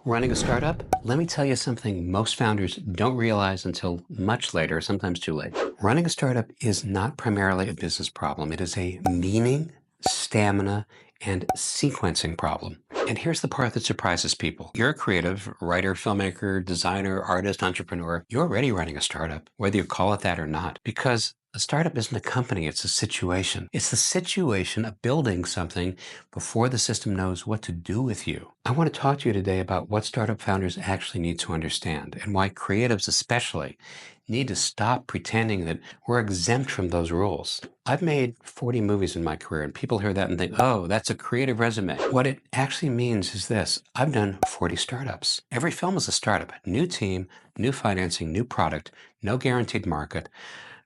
Running a startup? Let me tell you something most founders don't realize until much later, sometimes too late. Running a startup is not primarily a business problem. It is a meaning, stamina, and sequencing problem. And here's the part that surprises people. You're a creative, writer, filmmaker, designer, artist, entrepreneur. You're already running a startup, whether you call it that or not, because a startup isn't a company, it's a situation. It's the situation of building something before the system knows what to do with you. I want to talk to you today about what startup founders actually need to understand and why creatives especially need to stop pretending that we're exempt from those rules. I've made 40 movies in my career, and people hear that and think, oh, that's a creative resume. What it actually means is this. I've done 40 startups. Every film is a startup. New team, new financing, new product, no guaranteed market,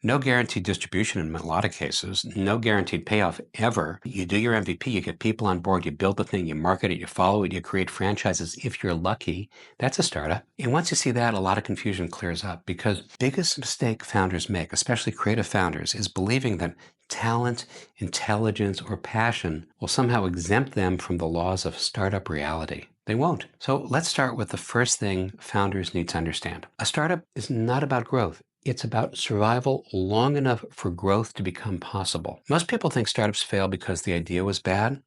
no guaranteed distribution in a lot of cases, no guaranteed payoff ever. You do your MVP, you get people on board, you build the thing, you market it, you follow it, you create franchises if you're lucky. That's a startup. And once you see that, a lot of confusion clears up because biggest mistake founders make, especially creative founders, is believing that talent, intelligence, or passion will somehow exempt them from the laws of startup reality. They won't. So let's start with the first thing founders need to understand. A startup is not about growth. It's about survival long enough for growth to become possible. Most people think startups fail because the idea was bad.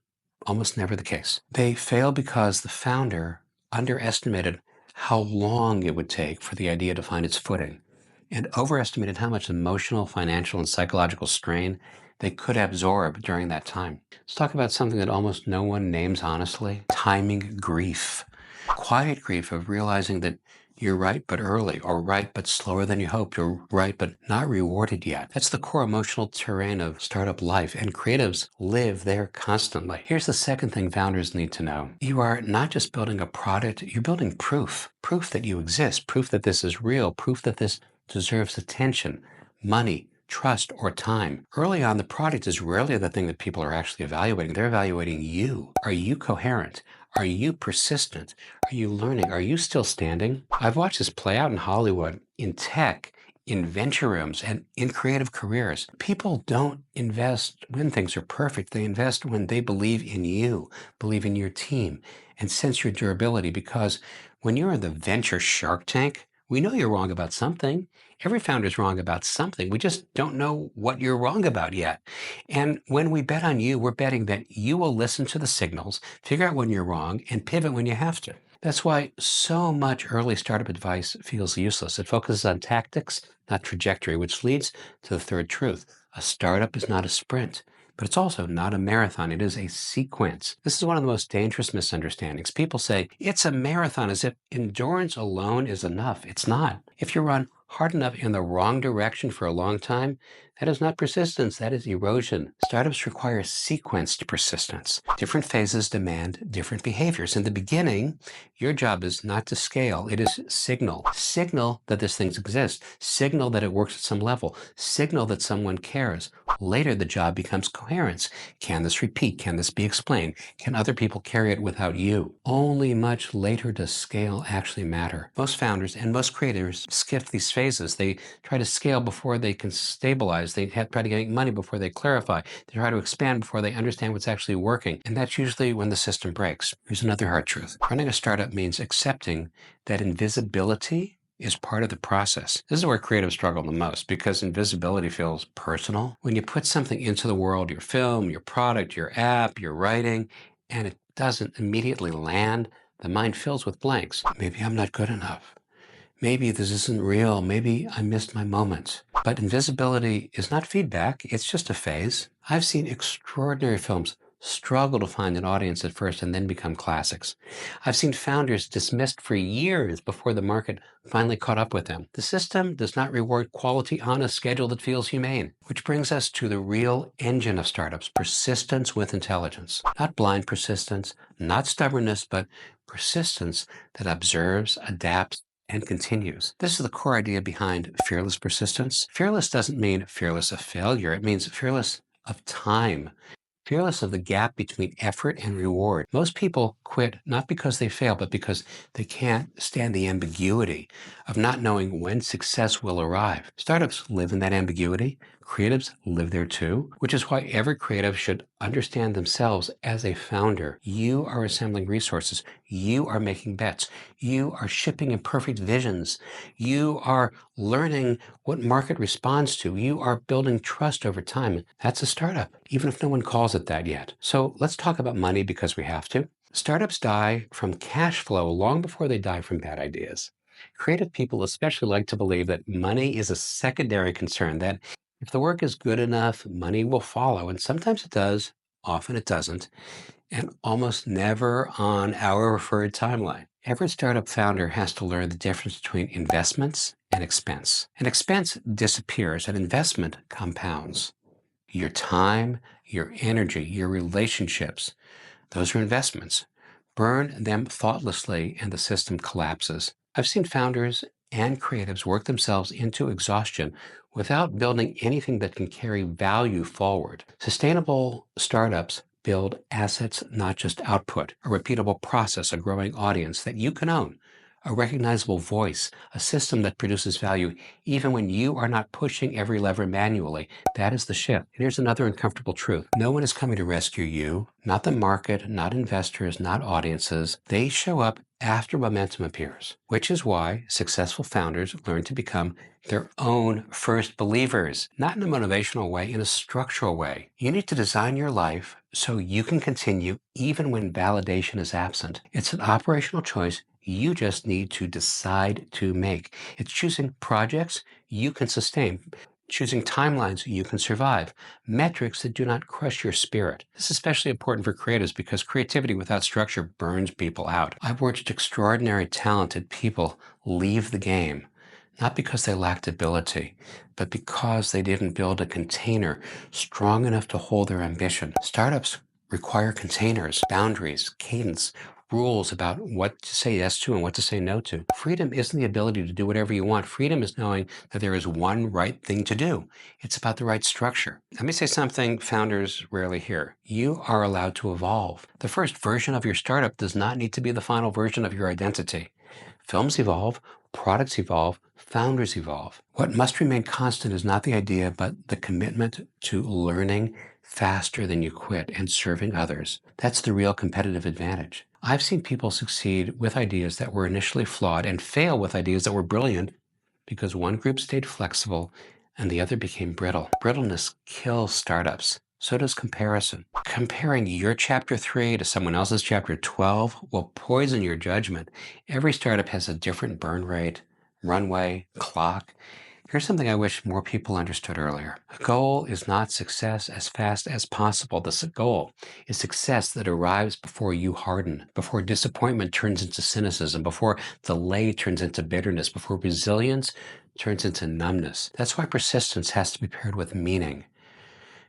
Almost never the case. They fail because the founder underestimated how long it would take for the idea to find its footing and overestimated how much emotional, financial, and psychological strain they could absorb during that time. Let's talk about something that almost no one names honestly: timing grief. Quiet grief of realizing that you're right but early, or right but slower than you hoped, or right but not rewarded yet. That's the core emotional terrain of startup life, and creatives live there constantly. Here's the second thing founders need to know. You are not just building a product, you're building proof. Proof that you exist, proof that this is real, proof that this deserves attention, money, trust, or time. Early on, the product is rarely the thing that people are actually evaluating. They're evaluating you. Are you coherent? Are you persistent? Are you learning? Are you still standing? I've watched this play out in Hollywood, in tech, in venture rooms, and in creative careers. People don't invest when things are perfect. They invest when they believe in you, believe in your team, and sense your durability. Because when you're in the venture shark tank, we know you're wrong about something. Every founder is wrong about something. We just don't know what you're wrong about yet. And when we bet on you, we're betting that you will listen to the signals, figure out when you're wrong, and pivot when you have to. That's why so much early startup advice feels useless. It focuses on tactics, not trajectory, which leads to the third truth. A startup is not a sprint, but it's also not a marathon. It is a sequence. This is one of the most dangerous misunderstandings. People say it's a marathon as if endurance alone is enough. It's not. If you run hard enough in the wrong direction for a long time, that is not persistence, that is erosion. Startups require sequenced persistence. Different phases demand different behaviors. In the beginning, your job is not to scale, it is signal. Signal that this thing exists. Signal that it works at some level. Signal that someone cares. Later, the job becomes coherence. Can this repeat? Can this be explained? Can other people carry it without you? Only much later does scale actually matter. Most founders and most creators skip these phases. They try to scale before they can stabilize. They try to get money before they clarify. They try to expand before they understand what's actually working. And that's usually when the system breaks. Here's another hard truth. Running a startup means accepting that invisibility is part of the process. This is where creatives struggle the most because invisibility feels personal. When you put something into the world, your film, your product, your app, your writing, and it doesn't immediately land, the mind fills with blanks. Maybe I'm not good enough. Maybe this isn't real. Maybe I missed my moment. But invisibility is not feedback. It's just a phase. I've seen extraordinary films struggle to find an audience at first and then become classics. I've seen founders dismissed for years before the market finally caught up with them. The system does not reward quality on a schedule that feels humane, which brings us to the real engine of startups: persistence with intelligence. Not blind persistence, not stubbornness, but persistence that observes, adapts, and continues. This is the core idea behind fearless persistence. Fearless doesn't mean fearless of failure. It means fearless of time. Fearless of the gap between effort and reward. Most people quit not because they fail, but because they can't stand the ambiguity of not knowing when success will arrive. Startups live in that ambiguity. Creatives live there too, which is why every creative should understand themselves as a founder. You are assembling resources. You are making bets. You are shipping imperfect visions. You are learning what market responds to. You are building trust over time. That's a startup, even if no one calls it that yet. So let's talk about money because we have to. Startups die from cash flow long before they die from bad ideas. Creative people especially like to believe that money is a secondary concern, that if the work is good enough, money will follow. And sometimes it does, often it doesn't, and almost never on our preferred timeline. Every startup founder has to learn the difference between investments and expense. An expense disappears, an investment compounds. Your time, your energy, your relationships, those are investments. Burn them thoughtlessly and the system collapses. I've seen founders and creatives work themselves into exhaustion without building anything that can carry value forward. Sustainable startups build assets, not just output, a repeatable process, a growing audience that you can own, a recognizable voice, a system that produces value even when you are not pushing every lever manually. That is the shift. And here's another uncomfortable truth. No one is coming to rescue you, not the market, not investors, not audiences. They show up after momentum appears, which is why successful founders learn to become their own first believers, not in a motivational way, in a structural way. You need to design your life so you can continue even when validation is absent. It's an operational choice you just need to decide to make. It's choosing projects you can sustain, choosing timelines you can survive, metrics that do not crush your spirit. This is especially important for creatives because creativity without structure burns people out. I've watched extraordinary, talented people leave the game, not because they lacked ability, but because they didn't build a container strong enough to hold their ambition. Startups require containers, boundaries, cadence, rules about what to say yes to and what to say no to. Freedom isn't the ability to do whatever you want. Freedom is knowing that there is one right thing to do. It's about the right structure. Let me say something founders rarely hear. You are allowed to evolve. The first version of your startup does not need to be the final version of your identity. Films evolve, products evolve, founders evolve. What must remain constant is not the idea, but the commitment to learning faster than you quit and serving others. That's the real competitive advantage. I've seen people succeed with ideas that were initially flawed and fail with ideas that were brilliant because one group stayed flexible and the other became brittle. Brittleness kills startups. So does comparison. Comparing your chapter 3 to someone else's chapter 12 will poison your judgment. Every startup has a different burn rate, runway, clock. Here's something I wish more people understood earlier. The goal is not success as fast as possible. The goal is success that arrives before you harden, before disappointment turns into cynicism, before delay turns into bitterness, before resilience turns into numbness. That's why persistence has to be paired with meaning.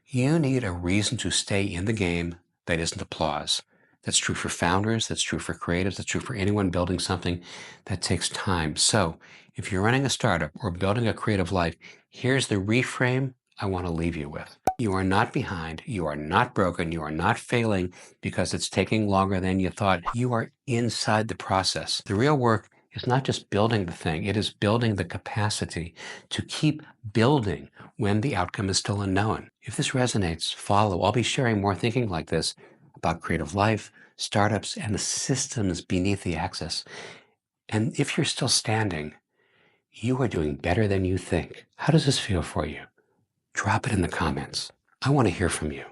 You need a reason to stay in the game that isn't applause. That's true for founders, that's true for creatives, that's true for anyone building something that takes time. So if you're running a startup or building a creative life, here's the reframe I want to leave you with. You are not behind, you are not broken, you are not failing because it's taking longer than you thought. You are inside the process. The real work is not just building the thing, it is building the capacity to keep building when the outcome is still unknown. If this resonates, follow. I'll be sharing more thinking like this about creative life, startups, and the systems beneath the axis. And if you're still standing, you are doing better than you think. How does this feel for you? Drop it in the comments. I want to hear from you.